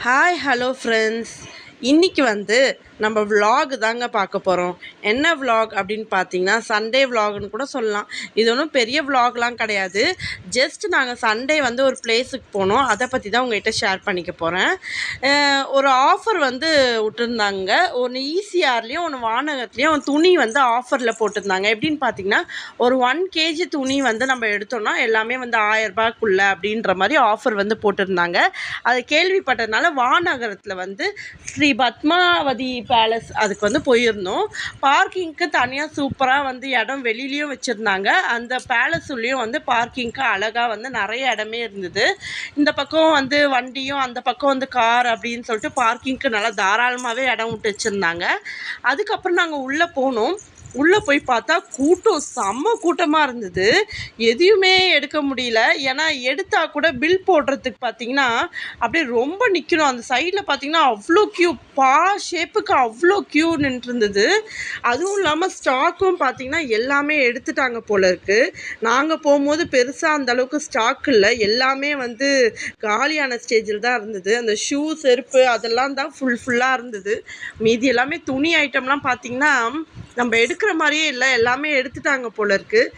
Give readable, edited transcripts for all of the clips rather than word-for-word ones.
Hi hello friends. இன்றைக்கி நம்ம vlog தாங்க பார்க்க போகிறோம். என்ன vlog அப்படின்னு பார்த்தீங்கன்னா சண்டே vlogன்னு கூட சொல்லலாம். இது ஒன்றும் பெரிய vlogலாம் கிடையாது. ஜஸ்ட் நாங்கள் சண்டே ஒரு பிளேஸுக்கு போனோம். அதை பற்றி தான் உங்கள்கிட்ட ஷேர் பண்ணிக்க போகிறேன். ஒரு ஆஃபர் விட்டுருந்தாங்க. ஒன்று ஈசிஆர்லேயும் ஒன்று வானகத்துலேயும் துணி ஆஃபரில் போட்டிருந்தாங்க. எப்படின்னு பார்த்தீங்கன்னா ஒரு 1 kg துணி நம்ம எடுத்தோம்னா எல்லாமே 1000 ரூபாய்க்குள்ள அப்படின்ற மாதிரி ஆஃபர் போட்டிருந்தாங்க. அதை கேள்விப்பட்டதுனால வானகரத்தில் ஸ்ரீ பத்மாவதி பேலஸ் அதுக்கு போயிருந்தோம். பார்க்கிங்க்கு தனியாக சூப்பராக இடம் வெளியிலையும் வச்சுருந்தாங்க. அந்த பேலஸுலேயும் பார்க்கிங்க்கு அழகாக நிறைய இடமே இருந்தது. இந்த பக்கம் வண்டியும் அந்த பக்கம் கார் அப்படின்னு சொல்லிட்டு பார்க்கிங்க்கு நல்லா தாராளமாகவே இடம் விட்டு வச்சுருந்தாங்க. அதுக்கப்புறம் நாங்கள் உள்ளே போனோம். உள்ளே போய் பார்த்தா கூட்டம் செம்ம கூட்டமாக இருந்தது. எதையுமே எடுக்க முடியல. ஏன்னா எடுத்தால் கூட பில் போடுறதுக்கு பார்த்திங்கன்னா அப்படியே ரொம்ப நிற்கணும். அந்த சைடில் பார்த்திங்கன்னா அவ்வளோ க்யூ, ஷேப்புக்கு அவ்வளோ க்யூ நின்றுருந்தது. அதுவும் இல்லாமல் ஸ்டாக்கும் பார்த்திங்கன்னா எல்லாமே எடுத்துட்டாங்க போல இருக்குது. நாங்கள் போகும்போது பெருசாக அந்தளவுக்கு ஸ்டாக் இல்லை. எல்லாமே காலியான ஸ்டேஜில் தான் இருந்தது. அந்த ஷூ, செருப்பு அதெல்லாம் தான் ஃபுல்லாக இருந்தது. மீதி எல்லாமே துணி ஐட்டம்லாம் பார்த்திங்கன்னா நம்ம எடுக்கிற மாதிரியே இல்லை. எல்லாமே எடுத்துட்டாங்க போல இருக்குது.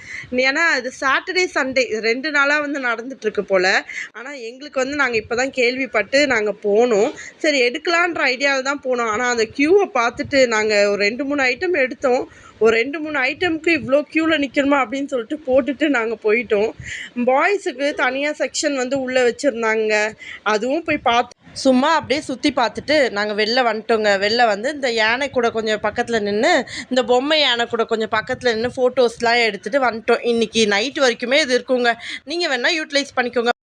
ஏன்னா இது சாட்டர்டே சண்டே 2 நாளாக நடந்துகிட்ருக்கு போல். ஆனால் எங்களுக்கு நாங்கள் இப்போ தான் கேள்விப்பட்டு நாங்கள் போனோம். சரி எடுக்கலான்ற ஐடியாவில் தான் போனோம். ஆனால் அந்த க்யூவை பார்த்துட்டு நாங்கள் ஒரு 2-3 ஐட்டம் எடுத்தோம். ஒரு 2-3 ஐட்டமுக்கு இவ்வளோ க்யூவில் நிற்கணுமா அப்படின்னு சொல்லிட்டு போட்டுட்டு நாங்கள் போயிட்டோம். பாய்ஸுக்கு தனியாக செக்ஷன் உள்ளே வச்சுருந்தாங்க. அதுவும் போய் பார்த்து சும்மா அப்படியே சுற்றி பார்த்துட்டு நாங்கள் வெளில வந்துட்டோங்க. வெளில இந்த யானை கூட கொஞ்சம் பக்கத்தில் நின்று, இந்த பொம்மை யானை கூட கொஞ்சம் பக்கத்தில் நின்று ஃபோட்டோஸ்லாம் எடுத்துகிட்டு வந்துட்டோம். இன்றைக்கி நைட்டு வரைக்குமே இது இருக்குங்க. நீங்கள் வேணால் யூட்டிலைஸ் பண்ணிக்கோங்க.